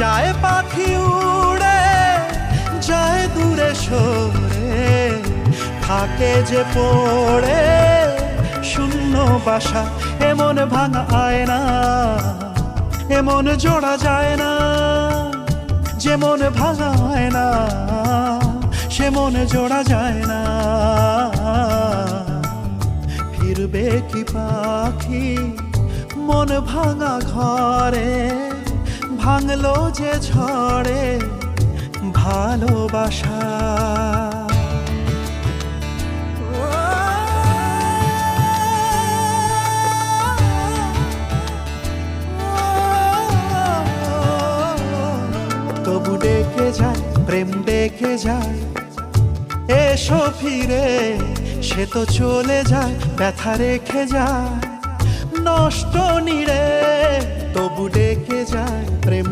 যায় পাখি উড়ে, যায় দূরে সরে, থাকে যে পড়ে শূন্য বাসা। এমন ভাঙা আয়না, এমন জোড়া যায় না, যেমন ভাঙা আয়না সে মন জোড়া যায় না। ফিরবে কি পাখি মন ভাঙা ঘরে, ভাঙলো যে ঝড়ে ভালোবাসা। তবু ডেকে যায় প্রেম ডেকে যায়, এসো ফিরে। সে তো চলে যায় ব্যথা রেখে যায় নষ্ট নীড়ে। তবু ডেকে যায় প্রেম